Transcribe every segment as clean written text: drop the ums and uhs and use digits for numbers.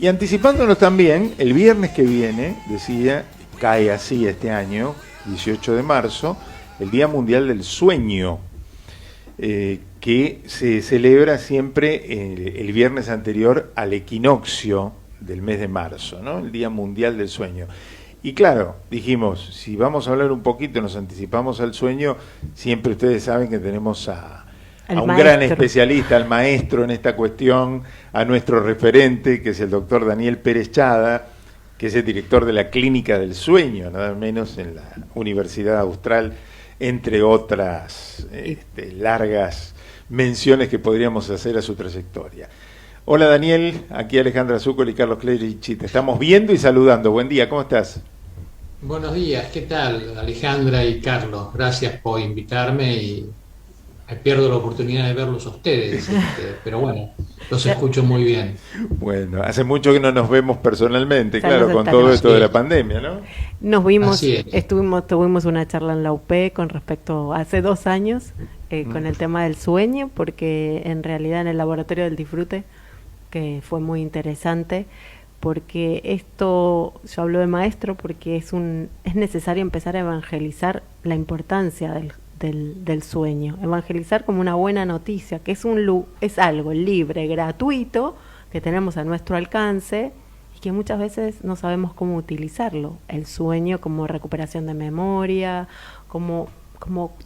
Y anticipándonos también, el viernes que viene, decía, cae así este año, 18 de marzo, el Día Mundial del Sueño, que se celebra siempre el viernes anterior al equinoccio del mes de marzo, ¿no? El Día Mundial del Sueño. Y claro, dijimos, si vamos a hablar un poquito, nos anticipamos al sueño, siempre ustedes saben que tenemos a un gran especialista, al maestro en esta cuestión, a nuestro referente, que es el doctor Daniel Pérez Chada, que es el director de la Clínica del Sueño, nada menos en la Universidad Austral, entre otras largas menciones que podríamos hacer a su trayectoria. Hola Daniel, aquí Alejandra Zúcoli y Carlos Clerici, te estamos viendo y saludando. Buen día, ¿cómo estás? Buenos días, ¿qué tal Alejandra y Carlos? Gracias por invitarme y pierdo la oportunidad de verlos a ustedes, pero bueno, los escucho muy bien. Bueno, hace mucho que no nos vemos personalmente, Ya claro, nos con todo esto de la Sí, pandemia, ¿no? Nos vimos, así es. tuvimos una charla en la UP con respecto hace 2 años con el tema del sueño, porque en realidad en el laboratorio del disfrute, que fue muy interesante, porque esto, yo hablo de maestro, porque es necesario empezar a evangelizar la importancia del sueño, evangelizar como una buena noticia, que es algo libre, gratuito, que tenemos a nuestro alcance y que muchas veces no sabemos cómo utilizarlo. El sueño como recuperación de memoria, como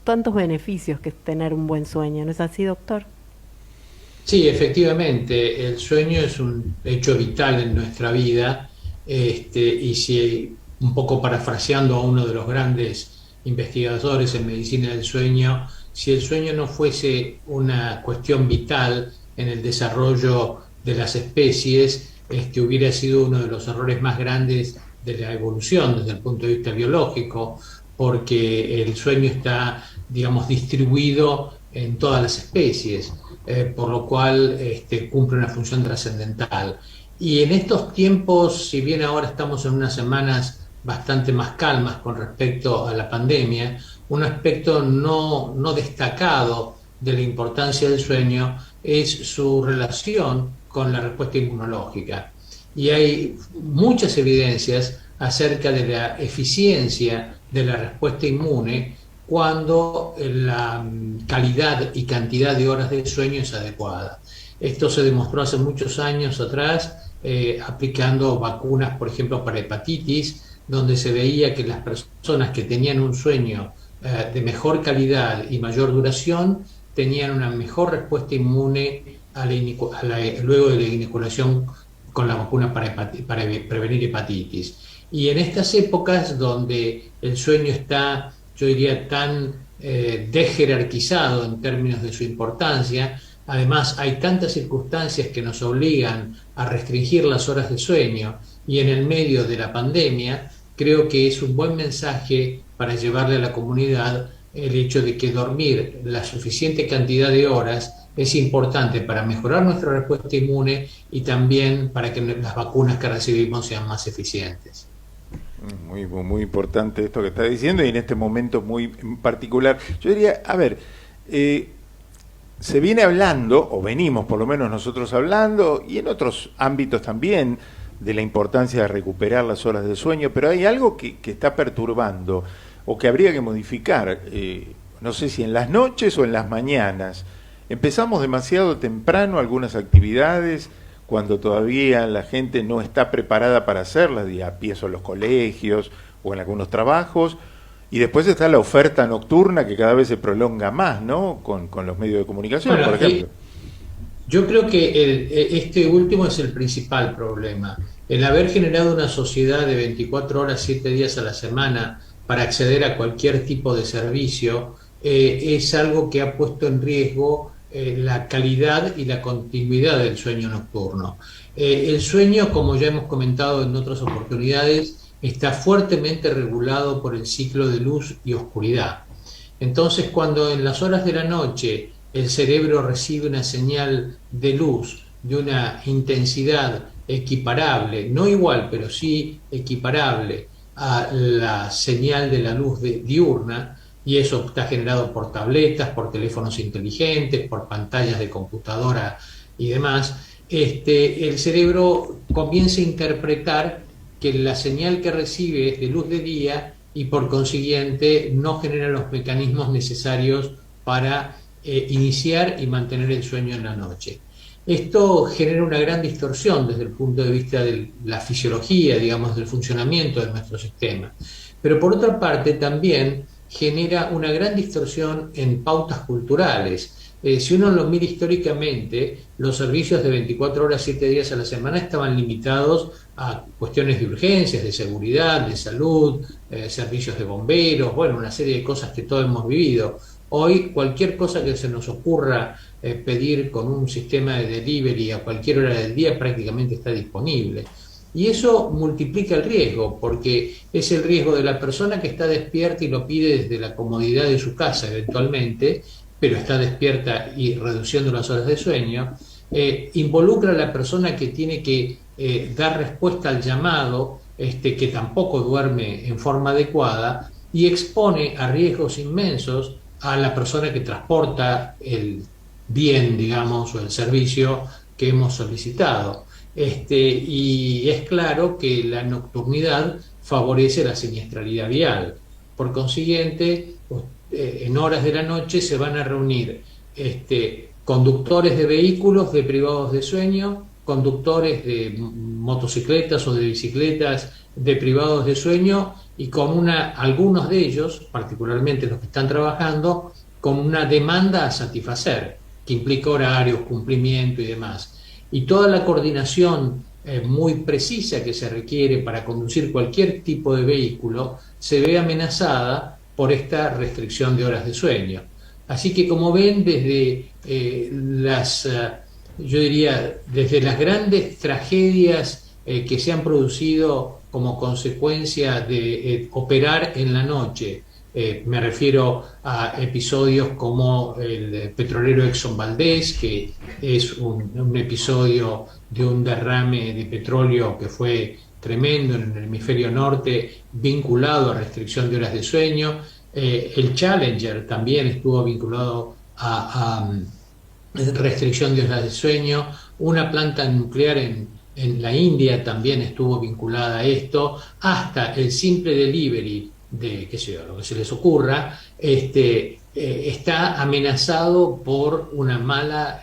tantos beneficios que es tener un buen sueño. ¿No es así, doctor? Sí, efectivamente, el sueño es un hecho vital en nuestra vida, y si un poco parafraseando a uno de los grandes investigadores en medicina del sueño, si el sueño no fuese una cuestión vital en el desarrollo de las especies, hubiera sido uno de los errores más grandes de la evolución desde el punto de vista biológico, porque el sueño está, digamos, distribuido en todas las especies, por lo cual cumple una función trascendental. Y en estos tiempos, si bien ahora estamos en unas semanas bastante más calmas con respecto a la pandemia, un aspecto no destacado de la importancia del sueño es su relación con la respuesta inmunológica. Y hay muchas evidencias acerca de la eficiencia de la respuesta inmune cuando la calidad y cantidad de horas de sueño es adecuada. Esto se demostró hace muchos años atrás, aplicando vacunas, por ejemplo, para hepatitis, donde se veía que las personas que tenían un sueño de mejor calidad y mayor duración tenían una mejor respuesta inmune luego de la inoculación con la vacuna para prevenir hepatitis. Y en estas épocas donde el sueño está, yo diría, tan desjerarquizado en términos de su importancia, además hay tantas circunstancias que nos obligan a restringir las horas de sueño y en el medio de la pandemia, creo que es un buen mensaje para llevarle a la comunidad el hecho de que dormir la suficiente cantidad de horas es importante para mejorar nuestra respuesta inmune y también para que las vacunas que recibimos sean más eficientes. Muy importante esto que está diciendo y en este momento muy particular. Yo diría, a ver, se viene hablando, o venimos por lo menos nosotros hablando, y en otros ámbitos también, de la importancia de recuperar las horas de sueño, pero hay algo que está perturbando o que habría que modificar, no sé si en las noches o en las mañanas. Empezamos demasiado temprano algunas actividades cuando todavía la gente no está preparada para hacerlas, y a pie son los colegios o en algunos trabajos, y después está la oferta nocturna que cada vez se prolonga más, ¿no? Con los medios de comunicación, Bueno, por ejemplo. yo creo que este último es el principal problema. El haber generado una sociedad de 24 horas, 7 días a la semana para acceder a cualquier tipo de servicio, es algo que ha puesto en riesgo la calidad y la continuidad del sueño nocturno. El sueño, como ya hemos comentado en otras oportunidades, está fuertemente regulado por el ciclo de luz y oscuridad. Entonces, cuando en las horas de la noche el cerebro recibe una señal de luz de una intensidad equiparable, no igual, pero sí equiparable a la señal de la luz diurna, y eso está generado por tabletas, por teléfonos inteligentes, por pantallas de computadora y demás, el cerebro comienza a interpretar que la señal que recibe es de luz de día y por consiguiente no genera los mecanismos necesarios para iniciar y mantener el sueño en la noche. Esto genera una gran distorsión desde el punto de vista de la fisiología, digamos, del funcionamiento de nuestro sistema. Pero por otra parte también genera una gran distorsión en pautas culturales. Si uno lo mira históricamente, los servicios de 24 horas, 7 días a la semana estaban limitados a cuestiones de urgencias, de seguridad, de salud, servicios de bomberos, bueno, una serie de cosas que todos hemos vivido. Hoy cualquier cosa que se nos ocurra pedir con un sistema de delivery a cualquier hora del día prácticamente está disponible. Y eso multiplica el riesgo, porque es el riesgo de la persona que está despierta y lo pide desde la comodidad de su casa eventualmente, pero está despierta y reduciendo las horas de sueño. Involucra a la persona que tiene que dar respuesta al llamado, que tampoco duerme en forma adecuada, y expone a riesgos inmensos a la persona que transporta el bien, digamos, o el servicio que hemos solicitado. Y es claro que la nocturnidad favorece la siniestralidad vial. Por consiguiente, en horas de la noche se van a reunir conductores de vehículos privados de sueño, conductores de motocicletas o de bicicletas privados de sueño, y con algunos de ellos, particularmente los que están trabajando, con una demanda a satisfacer, que implica horarios, cumplimiento y demás. Y toda la coordinación muy precisa que se requiere para conducir cualquier tipo de vehículo se ve amenazada por esta restricción de horas de sueño. Así que, como ven, desde yo diría, desde las grandes tragedias que se han producido como consecuencia de operar en la noche, me refiero a episodios como el petrolero Exxon Valdez, que es un episodio de un derrame de petróleo que fue tremendo en el hemisferio norte, vinculado a restricción de horas de sueño. El Challenger también estuvo vinculado a restricción de horas de sueño. Una planta nuclear en la India también estuvo vinculada a esto, hasta el simple delivery de, qué sé yo, lo que se les ocurra, está amenazado por una mala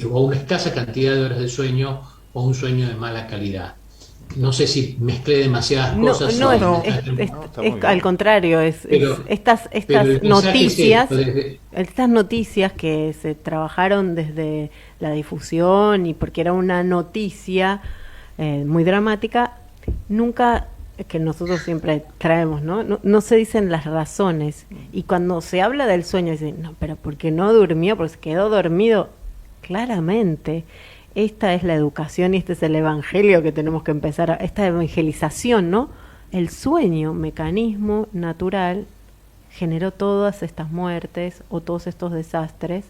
o una escasa cantidad de horas de sueño o un sueño de mala calidad. No sé si mezclé demasiadas cosas. Al contrario, estas noticias que se trabajaron desde la difusión y porque era una noticia muy dramática, nunca, que nosotros siempre traemos, no se dicen las razones. Y cuando se habla del sueño, dicen, no, pero porque no durmió, porque se quedó dormido. Claramente, esta es la educación y este es el evangelio que tenemos que empezar, esta evangelización, ¿no? El sueño, mecanismo natural, generó todas estas muertes o todos estos desastres.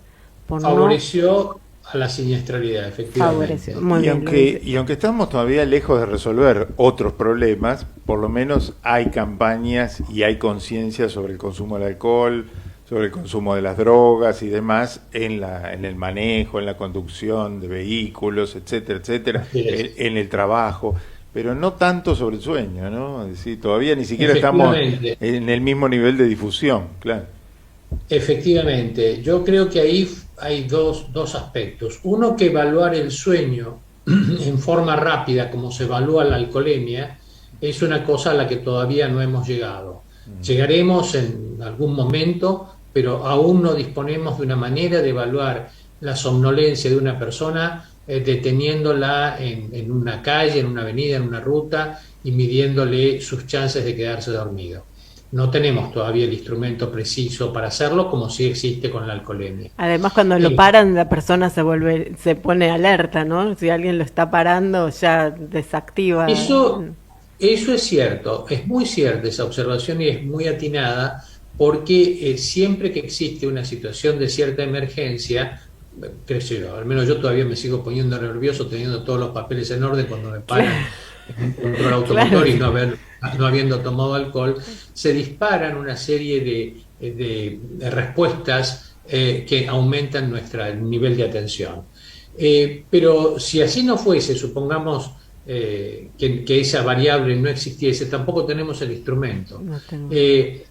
Favoreció a la siniestralidad, efectivamente. Favoreció. Muy bien, y aunque estamos todavía lejos de resolver otros problemas, por lo menos hay campañas y hay conciencia sobre el consumo del alcohol, sobre el consumo de las drogas y demás en el manejo, en la conducción de vehículos, etcétera, etcétera, en el trabajo, pero no tanto sobre el sueño, ¿no? Es decir, todavía ni siquiera estamos en el mismo nivel de difusión, claro. Efectivamente, yo creo que ahí hay dos aspectos. Uno, que evaluar el sueño en forma rápida, como se evalúa la alcoholemia, es una cosa a la que todavía no hemos llegado. Llegaremos en algún momento, pero aún no disponemos de una manera de evaluar la somnolencia de una persona deteniéndola en una calle, en una avenida, en una ruta y midiéndole sus chances de quedarse dormido. No tenemos todavía el instrumento preciso para hacerlo, como sí existe con la alcoholemia. Además, cuando lo paran, la persona se pone alerta, ¿no? Si alguien lo está parando, ya desactiva. Eso es cierto, es muy cierta esa observación y es muy atinada, porque siempre que existe una situación de cierta emergencia, al menos yo todavía me sigo poniendo nervioso teniendo todos los papeles en orden cuando me paran en un control automotor, claro, y no habiendo tomado alcohol, se disparan una serie de respuestas que aumentan nuestro nivel de atención. Pero si así no fuese, supongamos que esa variable no existiese, tampoco tenemos el instrumento. No tengo.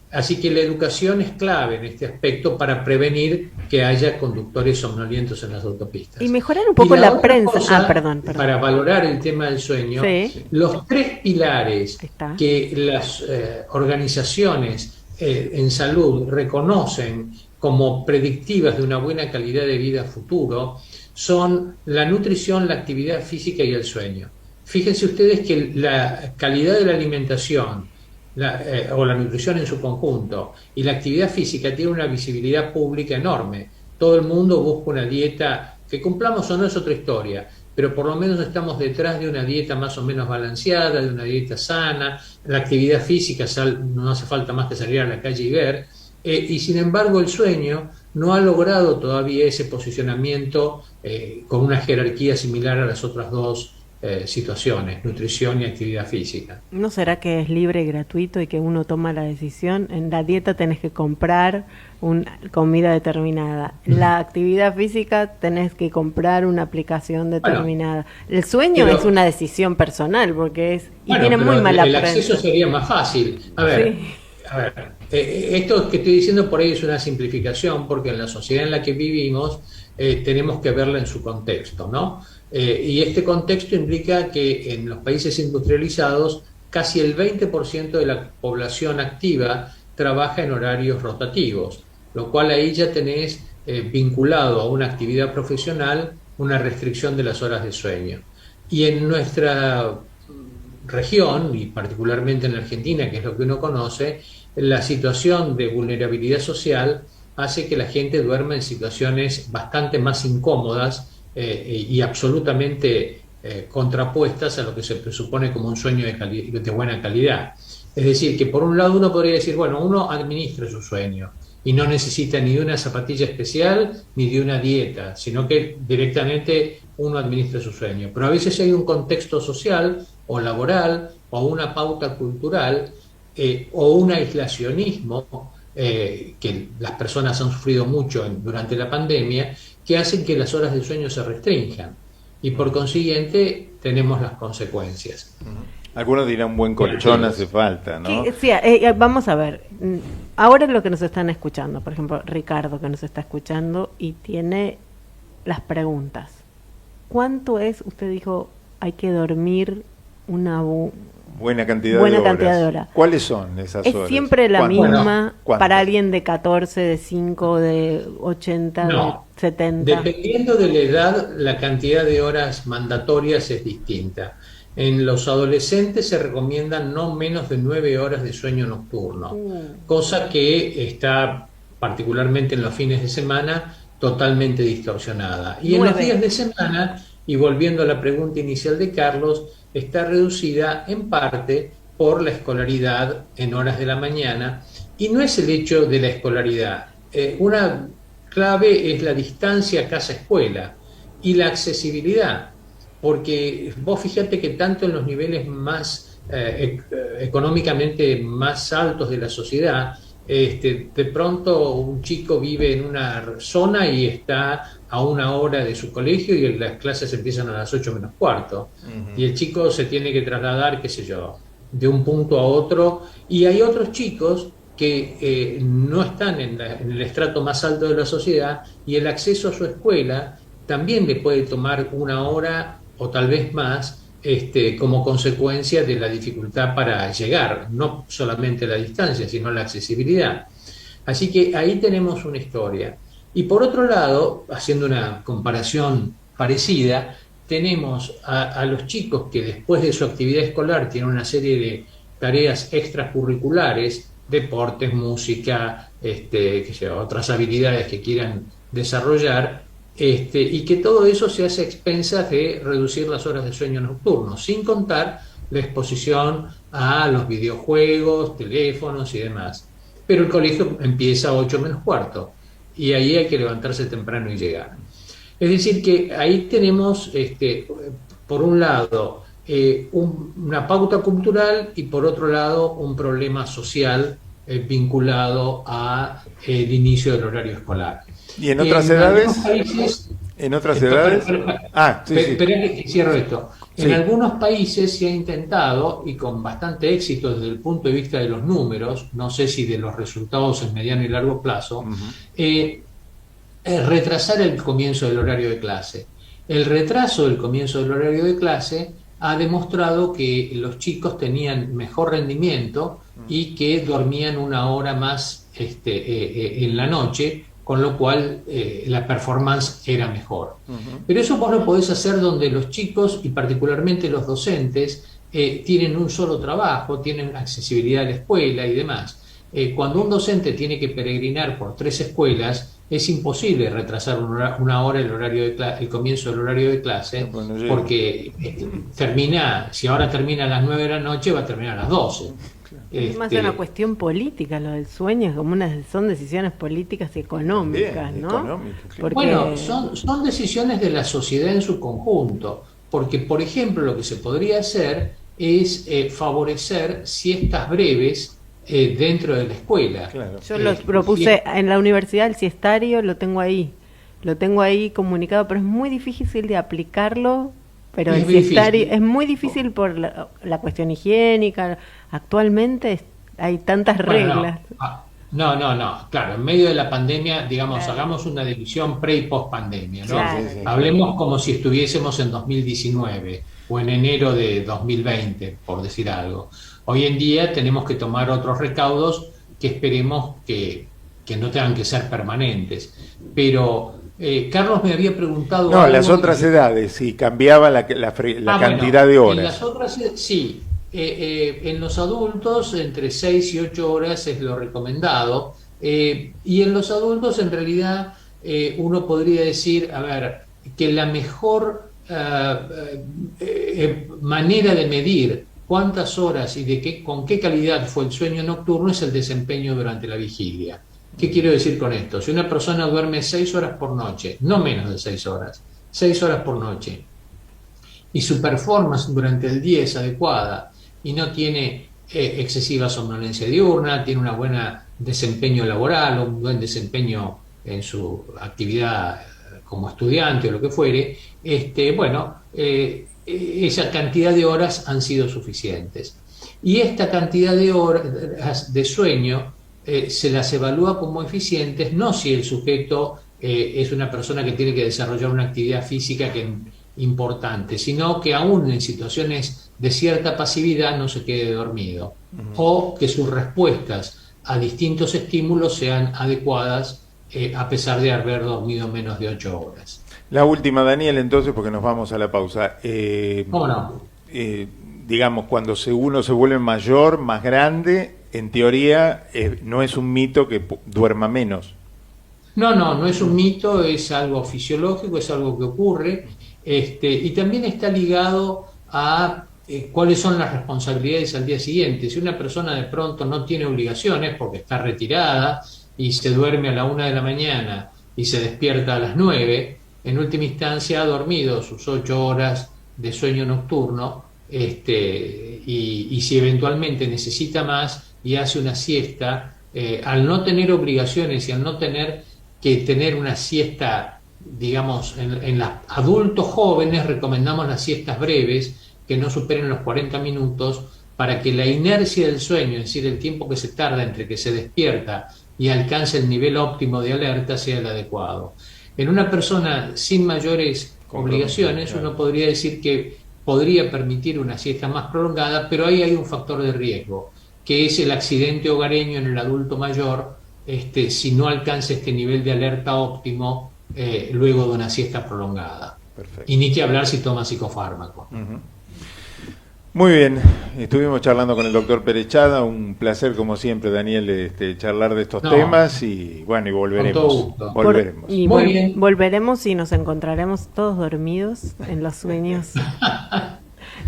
Así que la educación es clave en este aspecto para prevenir que haya conductores somnolientos en las autopistas. Y mejorar un poco Y la otra prensa. cosa, Perdón. para valorar el tema del sueño, Sí. los 3 pilares Está. que las organizaciones en salud reconocen como predictivas de una buena calidad de vida futuro son la nutrición, la actividad física y el sueño. Fíjense ustedes que la calidad de la alimentación o la nutrición en su conjunto y la actividad física tiene una visibilidad pública enorme. Todo el mundo busca una dieta, que cumplamos o no es otra historia, pero por lo menos estamos detrás de una dieta más o menos balanceada, de una dieta sana. La actividad física no hace falta más que salir a la calle y ver, y sin embargo el sueño no ha logrado todavía ese posicionamiento con una jerarquía similar a las otras dos situaciones, nutrición y actividad física. ¿No será que es libre y gratuito y que uno toma la decisión? En la dieta tenés que comprar una comida determinada. La actividad física tenés que comprar una aplicación determinada. El sueño es una decisión personal porque tiene muy mala prensa. El acceso sería más fácil. A ver, esto que estoy diciendo por ahí es una simplificación porque en la sociedad en la que vivimos tenemos que verla en su contexto, ¿no? Y este contexto implica que en los países industrializados casi el 20% de la población activa trabaja en horarios rotativos, lo cual ahí ya tenés vinculado a una actividad profesional una restricción de las horas de sueño. Y en nuestra región, y particularmente en Argentina, que es lo que uno conoce, la situación de vulnerabilidad social hace que la gente duerma en situaciones bastante más incómodas y absolutamente contrapuestas a lo que se presupone como un sueño de buena calidad. Es decir, que por un lado uno podría decir, bueno, uno administra su sueño y no necesita ni de una zapatilla especial ni de una dieta, sino que directamente uno administra su sueño. Pero a veces hay un contexto social o laboral o una pauta cultural o un aislacionismo que las personas han sufrido mucho durante la pandemia, que hacen que las horas de sueño se restrinjan y por consiguiente tenemos las consecuencias. Algunos dirán un buen colchón hace falta, ¿no? Sí, vamos a ver. Ahora lo que nos están escuchando, por ejemplo, Ricardo que nos está escuchando y tiene las preguntas. ¿Cuánto es? Usted dijo, hay que dormir una buena cantidad de horas. ¿Cuáles son esas horas? ¿Es siempre la misma ¿Cuántas? para alguien de 14, de 5, de 80, No, de 70? Dependiendo de la edad, la cantidad de horas mandatorias es distinta. En los adolescentes se recomiendan no menos de 9 horas de sueño nocturno, cosa que está particularmente en los fines de semana totalmente distorsionada. Y 9. En los días de semana, y volviendo a la pregunta inicial de Carlos, está reducida en parte por la escolaridad en horas de la mañana, y no es el hecho de la escolaridad. Una clave es la distancia casa-escuela y la accesibilidad, porque vos fíjate que tanto en los niveles más económicamente más altos de la sociedad, de pronto un chico vive en una zona y está a 1 hora de su colegio y las clases empiezan a las 8 menos cuarto. Y el chico se tiene que trasladar, qué sé yo, de un punto a otro. Y hay otros chicos que no están en el estrato más alto de la sociedad y el acceso a su escuela también le puede tomar 1 hora o tal vez más como consecuencia de la dificultad para llegar, no solamente la distancia, sino la accesibilidad. Así que ahí tenemos una historia. Y por otro lado, haciendo una comparación parecida, tenemos a los chicos que después de su actividad escolar tienen una serie de tareas extracurriculares, deportes, música, otras habilidades que quieran desarrollar, y que todo eso se hace a expensas de reducir las horas de sueño nocturno, sin contar la exposición a los videojuegos, teléfonos y demás. Pero el colegio empieza a 8 menos cuarto y ahí hay que levantarse temprano y llegar. Es decir que ahí tenemos, por un lado, una pauta cultural y por otro lado un problema social vinculado al inicio del horario escolar. ¿Y en otras edades? ¿En otras edades? Pero que cierro esto. En Sí. algunos países se ha intentado, y con bastante éxito desde el punto de vista de los números, no sé si de los resultados en mediano y largo plazo, retrasar el comienzo del horario de clase. El retraso del comienzo del horario de clase ha demostrado que los chicos tenían mejor rendimiento y que dormían una hora más en la noche, con lo cual la performance era mejor. Pero eso vos lo podés hacer donde los chicos, y particularmente los docentes, tienen un solo trabajo, tienen accesibilidad a la escuela y demás. Cuando un docente tiene que peregrinar por 3 escuelas, es imposible retrasar una hora el comienzo del horario de clase, porque si ahora termina a las 9 de la noche, va a terminar a las 12. Es más una cuestión política lo del sueño, es como son decisiones políticas y económicas, Bien, ¿no? económicas, claro. Porque... Bueno, son decisiones de la sociedad en su conjunto, porque, por ejemplo, lo que se podría hacer es favorecer siestas breves dentro de la escuela. Claro. Yo lo propuse en la universidad, el siestario lo tengo ahí comunicado, pero es muy difícil de aplicarlo. Pero el siestario es muy difícil por la cuestión higiénica. Actualmente hay tantas reglas. No, claro, en medio de la pandemia, digamos, hagamos una división pre y post pandemia, ¿no? Claro. Sí. Hablemos como si estuviésemos en 2019 o en enero de 2020, por decir algo. Hoy en día tenemos que tomar otros recaudos que esperemos que no tengan que ser permanentes. Pero Carlos me había preguntado... No, las otras edades, si cambiaba la cantidad de horas. En las otras, sí. En los adultos, entre 6 y 8 horas es lo recomendado. Y en los adultos, en realidad, uno podría decir, a ver, que la mejor manera de medir cuántas horas y con qué calidad fue el sueño nocturno es el desempeño durante la vigilia. ¿Qué quiero decir con esto? Si una persona duerme 6 horas por noche, no menos de 6 horas, 6 horas por noche, y su performance durante el día es adecuada y no tiene excesiva somnolencia diurna, tiene un buen desempeño laboral, un buen desempeño en su actividad como estudiante o lo que fuere, esa cantidad de horas han sido suficientes. Y esta cantidad de horas de sueño se las evalúa como eficientes, no si el sujeto es una persona que tiene que desarrollar una actividad física importante, sino que aún en situaciones de cierta pasividad no se quede dormido, o que sus respuestas a distintos estímulos sean adecuadas a pesar de haber dormido menos de 8 horas. La última, Daniel, entonces, porque nos vamos a la pausa. ¿Cómo no? Digamos, cuando uno se vuelve mayor, más grande, en teoría no es un mito que duerma menos. No es un mito, es algo fisiológico, es algo que ocurre, y también está ligado a cuáles son las responsabilidades al día siguiente. Si una persona de pronto no tiene obligaciones porque está retirada y se duerme a la 1 de la mañana y se despierta a las 9, en última instancia ha dormido sus 8 horas de sueño nocturno, y si eventualmente necesita más y hace una siesta, al no tener obligaciones y al no tener que tener una siesta, digamos, en los adultos jóvenes recomendamos las siestas breves que no superen los 40 minutos para que la inercia del sueño, es decir, el tiempo que se tarda entre que se despierta y alcance el nivel óptimo de alerta, sea el adecuado. En una persona sin mayores obligaciones, uno podría decir que podría permitir una siesta más prolongada, pero ahí hay un factor de riesgo, que es el accidente hogareño en el adulto mayor, si no alcanza este nivel de alerta óptimo luego de una siesta prolongada. Perfecto. Y ni que hablar si toma psicofármaco. Muy bien, estuvimos charlando con el doctor Perechada, un placer como siempre, Daniel, charlar de estos temas y bueno, y volveremos. Con todo gusto. Volveremos. Muy bien. Volveremos y nos encontraremos todos dormidos en los sueños.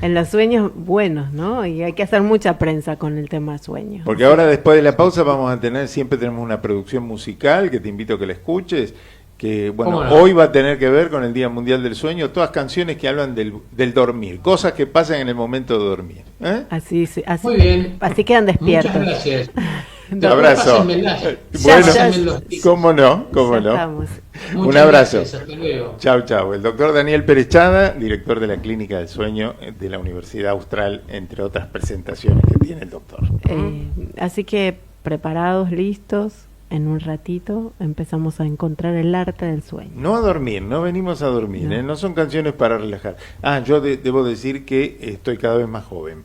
En los sueños buenos, ¿no? Y hay que hacer mucha prensa con el tema sueño. Porque ahora después de la pausa siempre tenemos una producción musical que te invito a que la escuches, que bueno, no. Hoy va a tener que ver con el Día Mundial del Sueño, todas canciones que hablan del dormir, cosas que pasan en el momento de dormir. Así Muy bien. Así quedan despiertos. Muchas gracias. Un abrazo. Pásenmela. Bueno, Pásenme los tips. cómo no, cómo Ya no. estamos. Un Muchas abrazo. gracias, hasta luego. Chau, chau. El doctor Daniel Pérez Chada, director de la Clínica del Sueño de la Universidad Austral, entre otras presentaciones que tiene el doctor. Así que preparados, listos, en un ratito empezamos a encontrar el arte del sueño. No a dormir, no venimos a dormir, No. no son canciones para relajar. Yo debo decir que estoy cada vez más joven.